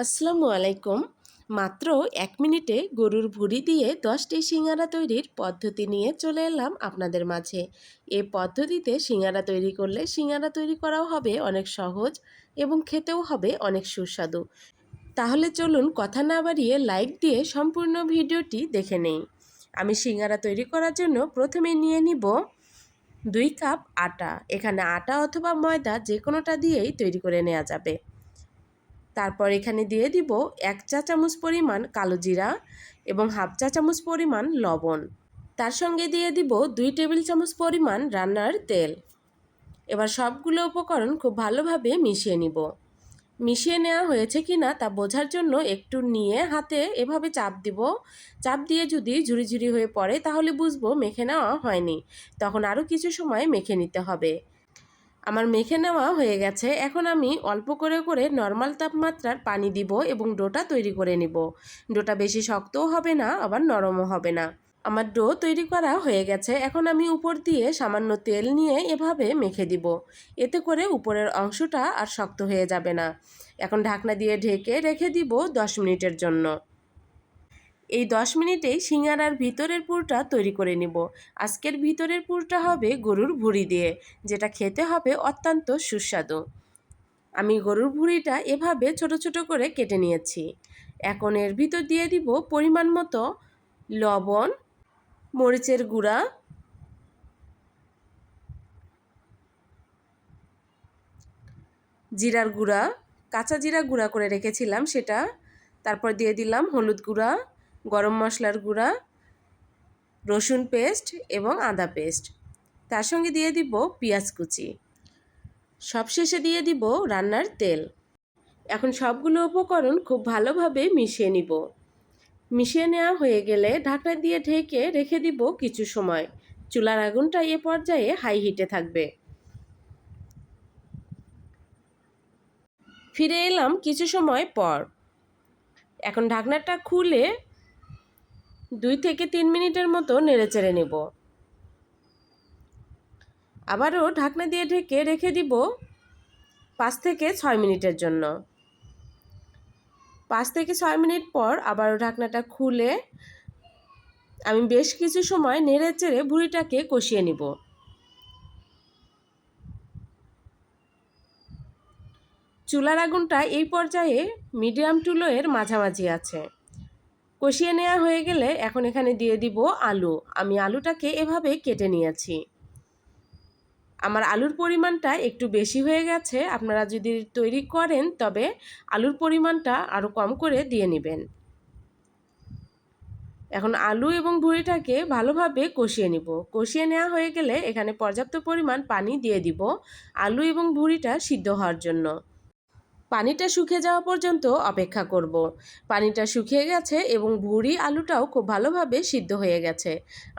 আসসালামু আলাইকুম। মাত্র ১ মিনিটে গরুর ভুঁড়ি দিয়ে ১০টি সিঙ্গারা তৈরির পদ্ধতি নিয়ে চলে এলাম আপনাদের মাঝে। এই পদ্ধতিতে সিঙ্গারা তৈরি করলে সিঙ্গারা তৈরি করাও হবে অনেক সহজ এবং খেতেও হবে অনেক সুস্বাদু। তাহলে চলুন কথা না বাড়িয়ে লাইক দিয়ে সম্পূর্ণ ভিডিওটি দেখে নেই। আমি সিঙ্গারা তৈরি করার জন্য প্রথমে নিয়ে নিব ২ কাপ আটা। এখানে আটা অথবা ময়দা যে কোনোটা দিয়েই তৈরি করে নেওয়া যাবে। তারপর এখানে দিয়ে দিব ১ চা চামচ পরিমাণ কালো জিরা এবং হাফ চা চামচ পরিমাণ লবণ। তার সঙ্গে দিয়ে দিব ২ টেবিল চামচ পরিমাণ রান্নার তেল। এবার সবগুলো উপকরণ খুব ভালোভাবে মিশিয়ে নিব। মিশিয়ে নেওয়া হয়েছে কিনা তা বোঝার জন্য একটু নিয়ে হাতে এভাবে চাপ দিব। চাপ দিয়ে যদি ঝুরি ঝুরি হয়ে পড়ে তাহলে বুঝবো মেখে নেওয়া হয়নি। তখন আরও কিছু সময় মেখে নিতে হবে। আমার মেখে নেওয়া হয়ে গেছে। এখন আমি অল্প করে করে নর্মাল তাপমাত্রার পানি দিব এবং ডোটা তৈরি করে নিব। ডোটা বেশি শক্তও হবে না, আবার নরমও হবে না। আমার ডো তৈরি করা হয়ে গেছে। এখন আমি উপর দিয়ে সামান্য তেল নিয়ে এভাবে মেখে দিব। এতে করে উপরের অংশটা আর শক্ত হয়ে যাবে না। এখন ঢাকনা দিয়ে ঢেকে রেখে দিব ১০ মিনিটের জন্য। এই ১০ মিনিটেই সিঙ্গারার ভিতরের পুরটা তৈরি করে নিব। আজকের ভিতরের পুরটা হবে গরুর ভুঁড়ি দিয়ে, যেটা খেতে হবে অত্যন্ত সুস্বাদু। আমি গরুর ভুঁড়িটা এভাবে ছোট ছোট করে কেটে নিয়েছি। এখন এর ভিতর দিয়ে দিব পরিমাণ মতো লবণ, মরিচের গুঁড়া, জিরার গুঁড়া, কাঁচা জিরা গুঁড়া করে রেখেছিলাম সেটা। তারপর দিয়ে দিলাম হলুদ গুঁড়া, গরম মশলার গুঁড়া, রসুন পেস্ট এবং আদা পেস্ট। তার সঙ্গে দিয়ে দিব পেঁয়াজ কুচি। সবশেষে দিয়ে দিব রান্নার তেল। এখন সবগুলো উপকরণ খুব ভালোভাবে মিশিয়ে নিব। মিশিয়ে নেওয়া হয়ে গেলে ঢাকনা দিয়ে ঢেকে রেখে দিব কিছু সময়। চুলার আগুনটা এ পর্যায়ে হাই হিটে থাকবে। ফিরে এলাম কিছু সময় পর। এখন ঢাকনাটা খুলে ২ থেকে ৩ মিনিটের মতো নেড়েচেড়ে নেব। আবারও ঢাকনা দিয়ে ঢেকে রেখে দিব ৫ থেকে ৬ মিনিটের জন্য। ৫ থেকে ৬ মিনিট পর আবারও ঢাকনাটা খুলে আমি বেশ কিছু সময় নেড়েচেড়ে ভুঁড়িটাকে কষিয়ে নিব। চুলার আগুনটা এই পর্যায়ে মিডিয়াম টু লোয়ের মাঝামাঝি আছে। কষিয়ে নেওয়া হয়ে গেলে এখন এখানে দিয়ে দিব আলু। আমি আলুটাকে এভাবে কেটে নিয়েছি। আমার আলুর পরিমাণটা একটু বেশি হয়ে গেছে। আপনারা যদি তৈরি করেন তবে আলুর পরিমাণটা আরও কম করে দিয়ে নেবেন। এখন আলু এবং ভুঁড়িটাকে ভালোভাবে কষিয়ে নিব। কষিয়ে নেওয়া হয়ে গেলে এখানে পর্যাপ্ত পরিমাণ পানি দিয়ে দিব আলু এবং ভুঁড়িটা সিদ্ধ হওয়ার জন্য। পানিটা শুকিয়ে যাওয়া পর্যন্ত অপেক্ষা করব। পানিটা শুকিয়ে গেছে এবং ভুঁড়ি আলুটাও খুব ভালোভাবে সিদ্ধ হয়ে গেছে।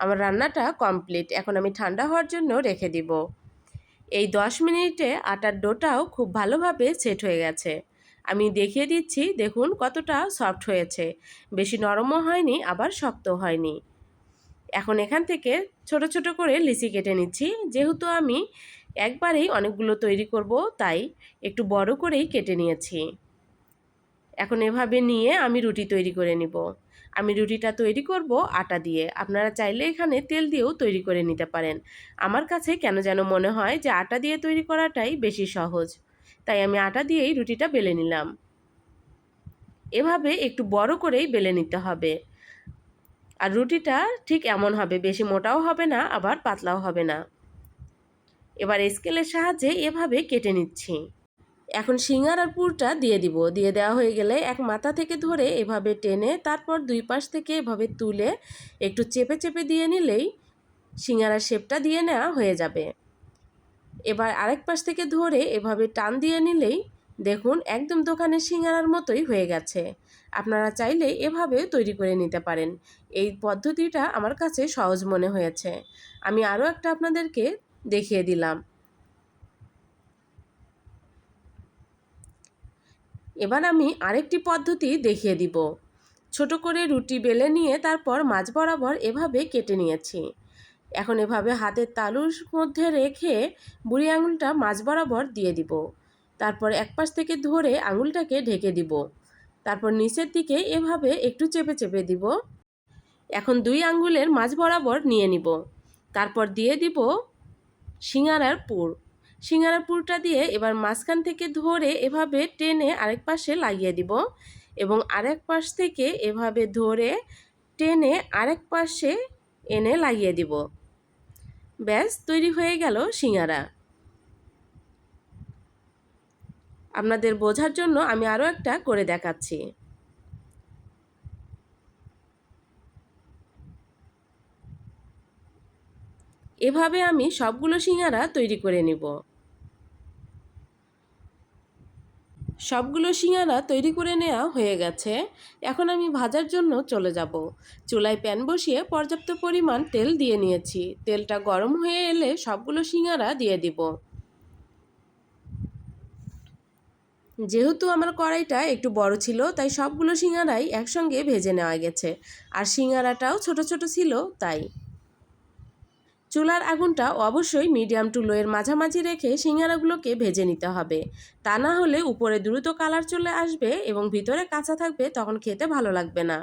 আমার রান্নাটা কমপ্লিট। এখন আমি ঠান্ডা হওয়ার জন্য রেখে দিব। এই ১০ মিনিটে আটার ডোটাও খুব ভালোভাবে সেট হয়ে গেছে। আমি দেখিয়ে দিচ্ছি, দেখুন কতটা সফট হয়েছে। বেশি নরমও হয়নি, আবার শক্তও হয়নি। এখন এখান থেকে ছোট ছোট করে লিচি কেটে নিচ্ছি। যেহেতু আমি একবারেই অনেকগুলো তৈরি করব, তাই একটু বড় করেই কেটে নিয়েছি। এখন এভাবে নিয়ে আমি রুটি তৈরি করে নিব। আমি রুটিটা তৈরি করব আটা দিয়ে। আপনারা চাইলে এখানে তেল দিয়েও তৈরি করে নিতে পারেন। আমার কাছে কেন যেন মনে হয় যে আটা দিয়ে তৈরি করাটাই বেশি সহজ, তাই আমি আটা দিয়েই রুটিটা বেলে নিলাম। এভাবে একটু বড় করেই বেলে নিতে হবে। আর রুটিটা ঠিক এমন হবে, বেশি মোটাও হবে না, আবার পাতলাও হবে না। এবার স্কেলের সাহায্যে এভাবে কেটে নিচ্ছি। এখন সিঙ্গারার পুরটা দিয়ে দিব। দিয়ে দেওয়া হয়ে গেলে এক মাথা থেকে ধরে এভাবে টেনে তারপর দুই পাশ থেকে এভাবে তুলে একটু চেপে চেপে দিয়ে নিলেই সিঙ্গারার শেপটা দিয়ে নেওয়া হয়ে যাবে। এবার আরেক পাশ থেকে ধরে এভাবে টান দিয়ে নিলেই দেখুন একদম দোকানের সিঙ্গারার মতোই হয়ে গেছে। আপনারা চাইলে এভাবেও তৈরি করে নিতে পারেন। এই পদ্ধতিটা আমার কাছে সহজ মনে হয়েছে। আমি আরও একটা আপনাদেরকে দেখিয়ে দিলাম। এবার আমি আরেকটি পদ্ধতি দেখিয়ে দিব। ছোট করে রুটি বেলে নিয়ে তারপর মাঝ বরাবর এভাবে কেটে নিয়েছি। এখন এভাবে হাতের তালুর মধ্যে রেখে বুড়ি আঙুলটা মাঝ বরাবর দিয়ে দিব। তারপর এক পাশ থেকে ধরে আঙুলটাকে ঢেকে দিব। তারপর নিচের দিকে এভাবে একটু চেপে চেপে দিব। এখন 2 আঙ্গুলের মাঝ বরাবর নিয়ে নিব। তারপর দিয়ে দিব সিঙ্গারার পুর। সিঙ্গারার পুরটা দিয়ে এবার মাঝখান থেকে ধরে এভাবে টেনে আরেক পাশে লাগিয়ে দিব এবং আরেক পাশ থেকে এভাবে ধরে টেনে আরেক পাশে এনে লাগিয়ে দিব। ব্যাস তৈরি হয়ে গেল সিঙ্গারা। আপনাদের বোঝার জন্য আমি আরও একটা করে দেখাচ্ছি। এভাবে আমি সবগুলো সিঙ্গারা তৈরি করে নিব। সবগুলো সিঙ্গারা তৈরি করে নেওয়া হয়ে গেছে। এখন আমি ভাজার জন্য চলে যাব। চুলায় প্যান বসিয়ে পর্যাপ্ত পরিমাণ তেল দিয়ে নিয়েছি। তেলটা গরম হয়ে এলে সবগুলো সিঙ্গারা দিয়ে দিব। যেহেতু আমার কড়াইটা একটু বড় ছিল, তাই সবগুলো সিঙ্গারাই একসঙ্গে ভেজে নেওয়া গেছে। আর সিঙ্গারাটাও ছোট ছোট ছিল তাই। চুলার আগুনটা অবশ্যই মিডিয়াম টু লোয়ের মাঝামাঝি রেখে সিঙ্গারাগুলোকে ভেজে নিতে হবে। তা না হলে উপরে দ্রুত কালার চলে আসবে এবং ভিতরে কাঁচা থাকবে, তখন খেতে ভালো লাগবে না।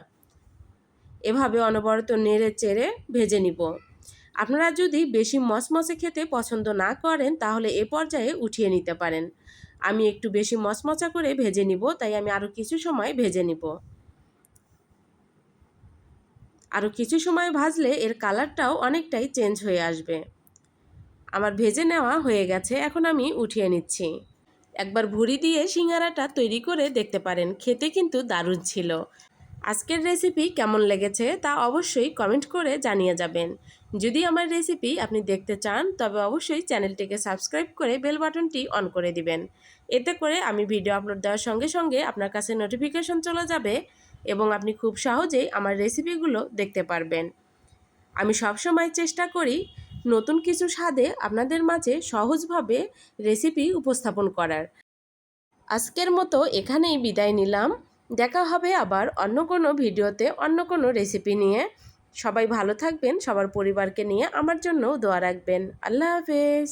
এভাবে অনবরত নেড়ে চেড়ে ভেজে নিব। আপনারা যদি বেশি মচমচে খেতে পছন্দ না করেন তাহলে এ পর্যায়ে উঠিয়ে নিতে পারেন। আমি একটু বেশি মচমচা করে ভেজে নিব, তাই আমি আরও কিছু সময় ভেজে নিব। আরও কিছু সময় ভাজলে এর কালারটাও অনেকটাই চেঞ্জ হয়ে আসবে। আমার ভেজে নেওয়া হয়ে গেছে, এখন আমি উঠিয়ে নিচ্ছি। একবার ভুঁড়ি দিয়ে সিঙ্গারাটা তৈরি করে দেখতে পারেন, খেতে কিন্তু দারুণ ছিল। আজকের রেসিপি কেমন লেগেছে তা অবশ্যই কমেন্ট করে জানিয়ে যাবেন। যদি আমার রেসিপি আপনি দেখতে চান তবে অবশ্যই চ্যানেলটিকে সাবস্ক্রাইব করে বেল বাটনটি অন করে দিবেন। এতে করে আমি ভিডিও আপলোড দেওয়ার সঙ্গে সঙ্গে আপনার কাছে নোটিফিকেশন চলে যাবে এবং আপনি খুব সহজেই আমার রেসিপিগুলো দেখতে পারবেন। আমি সবসময় চেষ্টা করি নতুন কিছু স্বাদে আপনাদের মাঝে সহজভাবে রেসিপি উপস্থাপন করার। আজকের মতো এখানেই বিদায় নিলাম। দেখা হবে আবার অন্য কোনো ভিডিওতে অন্য কোনো রেসিপি নিয়ে। সবাই ভালো থাকবেন, সবার পরিবারকে নিয়ে আমার জন্য দোয়া রাখবেন। আল্লাহ হাফেজ।